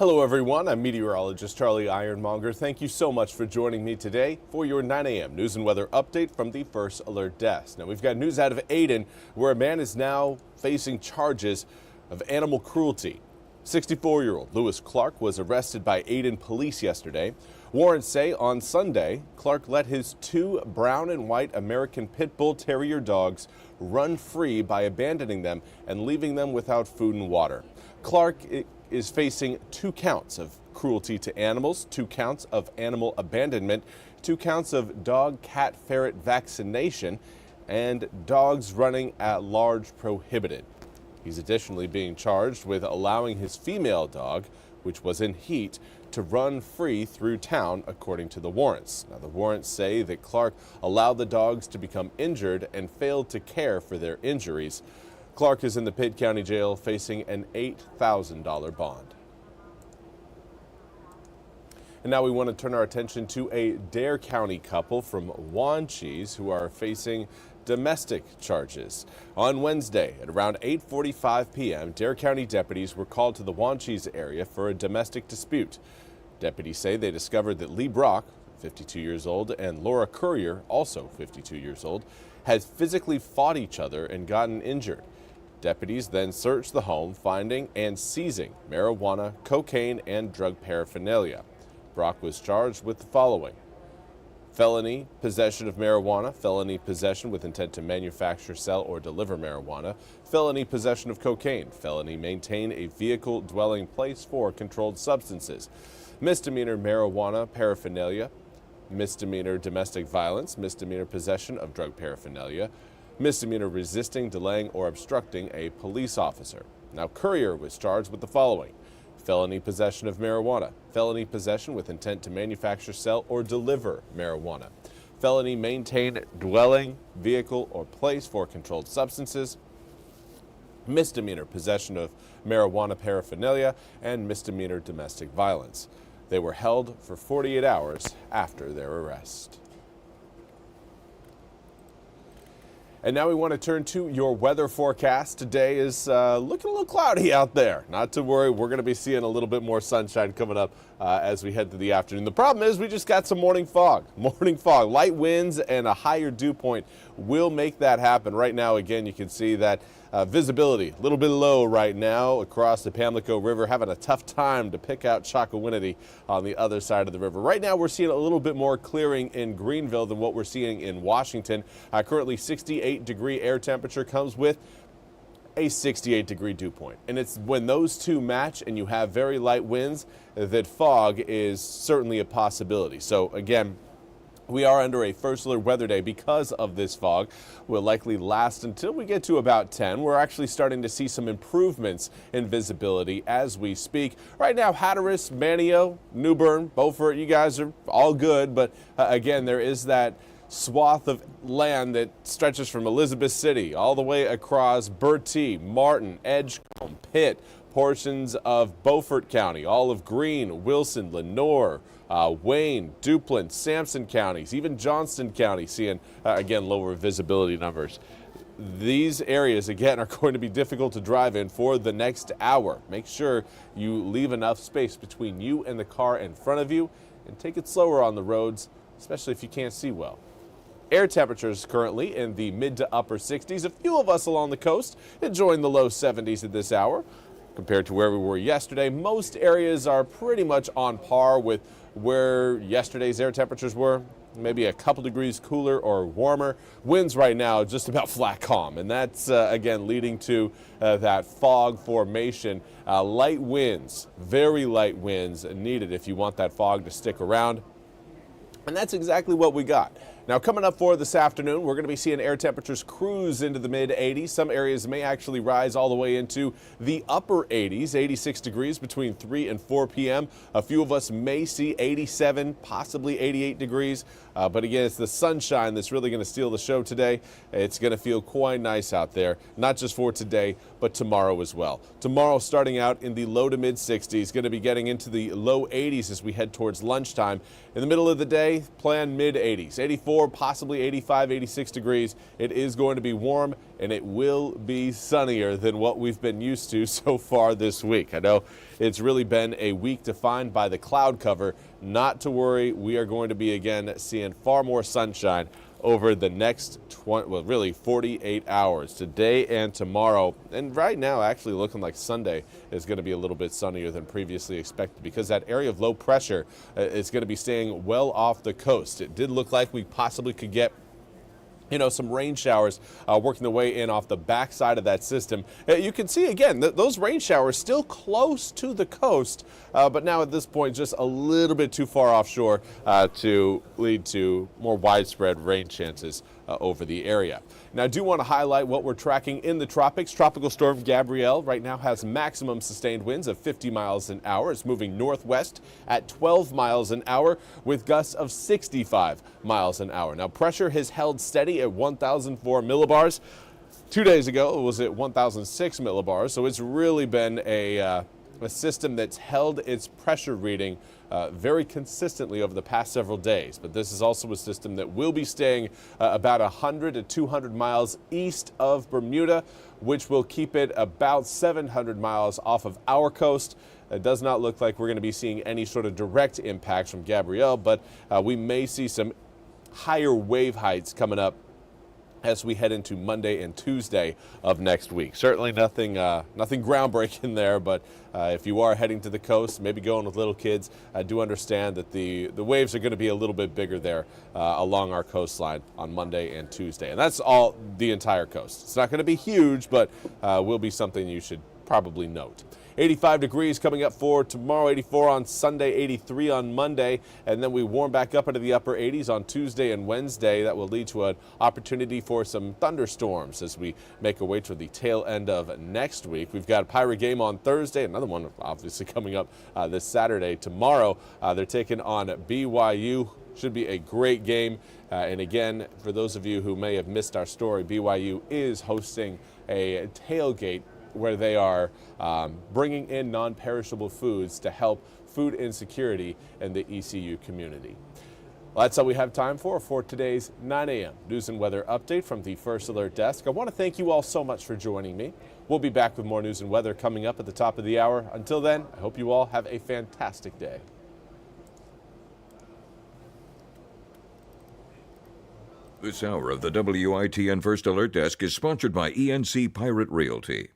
Hello everyone, I'm Meteorologist Charlie Ironmonger. Thank you so much for joining me today for your 9 a.m. news and weather update from the First Alert Desk. Now we've got news out of Ayden where a man is now facing charges of animal cruelty. 64-year-old Lewis Clark was arrested by Ayden police yesterday. Warrants say on Sunday, Clark let his two brown and white American Pit Bull Terrier dogs run free by abandoning them and leaving them without food and water. Clark is facing 2 counts of cruelty to animals, 2 counts of animal abandonment, 2 counts of dog-cat ferret vaccination, and dogs running at large prohibited. He's additionally being charged with allowing his female dog, which was in heat, to run free through town, according to the warrants. Now, the warrants say that Clark allowed the dogs to become injured and failed to care for their injuries. Clark is in the Pitt County Jail facing an $8,000 bond. And now we want to turn our attention to a Dare County couple from Wanchese who are facing domestic charges. On Wednesday at around 8:45 p.m., Dare County deputies were called to the Wanchese area for a domestic dispute. Deputies say they discovered that Lee Brock, 52 years old, and Laura Courier, also 52 years old, had physically fought each other and gotten injured. Deputies then searched the home, finding and seizing marijuana, cocaine, and drug paraphernalia. Brock was charged with the following: felony possession of marijuana, felony possession with intent to manufacture, sell, or deliver marijuana, felony possession of cocaine, felony maintain a vehicle dwelling place for controlled substances, misdemeanor marijuana paraphernalia, misdemeanor domestic violence, misdemeanor possession of drug paraphernalia, misdemeanor resisting, delaying, or obstructing a police officer. Now, Courier was charged with the following: felony possession of marijuana, felony possession with intent to manufacture, sell, or deliver marijuana, felony maintain dwelling, vehicle, or place for controlled substances, misdemeanor possession of marijuana paraphernalia, and misdemeanor domestic violence. They were held for 48 hours after their arrest. And now we want to turn to your weather forecast. Today is looking a little cloudy out there. Not to worry, we're going to be seeing a little bit more sunshine coming up as we head to the afternoon. The problem is we just got some morning fog. Morning fog, light winds and a higher dew point will make that happen. Right now, again, you can see that visibility a little bit low right now across the Pamlico River, having a tough time to pick out Chocowinity on the other side of the river. Right now, we're seeing a little bit more clearing in Greenville than what we're seeing in Washington. Currently, 68-degree air temperature comes with a 68-degree dew point. And it's when those two match and you have very light winds that fog is certainly a possibility. So again, we are under a first alert weather day because of this fog. Will likely last until we get to about 10. We're actually starting to see some improvements in visibility as we speak. Right now, Hatteras, Manteo, New Bern, Beaufort, you guys are all good. But again, there is that swath of land that stretches from Elizabeth City all the way across Bertie, Martin, Edgecombe, Pitt, portions of Beaufort County, all of Greene, Wilson, Lenoir, Wayne, Duplin, Sampson counties, even Johnston County seeing, again, lower visibility numbers. These areas, again, are going to be difficult to drive in for the next hour. Make sure you leave enough space between you and the car in front of you and take it slower on the roads, especially if you can't see well. Air temperatures currently in the mid to upper 60s. A few of us along the coast enjoying the low 70s at this hour. Compared to where we were yesterday, most areas are pretty much on par with where yesterday's air temperatures were. Maybe a couple degrees cooler or warmer. Winds right now just about flat calm, and that's again leading to that fog formation. Light winds, very light winds needed if you want that fog to stick around. And that's exactly what we got. Now, coming up for this afternoon, we're going to be seeing air temperatures cruise into the mid-80s. Some areas may actually rise all the way into the upper 80s, 86 degrees between 3 and 4 p.m. A few of us may see 87, possibly 88 degrees. But again, it's the sunshine that's really going to steal the show today. It's going to feel quite nice out there, not just for today, but tomorrow as well. Tomorrow, starting out in the low to mid-60s, going to be getting into the low 80s as we head towards lunchtime. In the middle of the day, plan mid-80s, 84. 84, possibly 85, 86 degrees. It is going to be warm, and it will be sunnier than what we've been used to so far this week. I know it's really been a week defined by the cloud cover. Not to worry, we are going to be again seeing far more sunshine over the next 48 hours, today and tomorrow. And right now, actually looking like Sunday is going to be a little bit sunnier than previously expected, because that area of low pressure is going to be staying well off the coast. It did look like we possibly could get some rain showers working their way in off the backside of that system. You can see again those rain showers still close to the coast, but now at this point just a little bit too far offshore to lead to more widespread rain chances over the area. Now, I do want to highlight what we're tracking in the tropics. Tropical storm Gabrielle right now has maximum sustained winds of 50 miles an hour. It's moving northwest at 12 miles an hour with gusts of 65 miles an hour. Now, pressure has held steady at 1,004 millibars. 2 days ago, it was at 1,006 millibars, so it's really been a system that's held its pressure reading very consistently over the past several days. But this is also a system that will be staying about 100 to 200 miles east of Bermuda, which will keep it about 700 miles off of our coast. It does not look like we're going to be seeing any sort of direct impacts from Gabrielle, but we may see some higher wave heights coming up as we head into Monday and Tuesday of next week. Certainly nothing groundbreaking there, but if you are heading to the coast, maybe going with little kids, I do understand that the waves are going to be a little bit bigger there along our coastline on Monday and Tuesday. And that's all the entire coast. It's not going to be huge, but will be something you should probably note. 85 degrees coming up for tomorrow, 84 on Sunday, 83 on Monday, and then we warm back up into the upper 80s on Tuesday and Wednesday. That will lead to an opportunity for some thunderstorms as we make our way to the tail end of next week. We've got a Pirate game on Thursday, another one obviously coming up this Saturday. Tomorrow, they're taking on BYU. Should be a great game. And again, for those of you who may have missed our story, BYU is hosting a tailgate where they are bringing in non-perishable foods to help food insecurity in the ECU community. Well, that's all we have time for today's 9 a.m. News and Weather Update from the First Alert Desk. I want to thank you all so much for joining me. We'll be back with more news and weather coming up at the top of the hour. Until then, I hope you all have a fantastic day. This hour of the WITN First Alert Desk is sponsored by ENC Pirate Realty.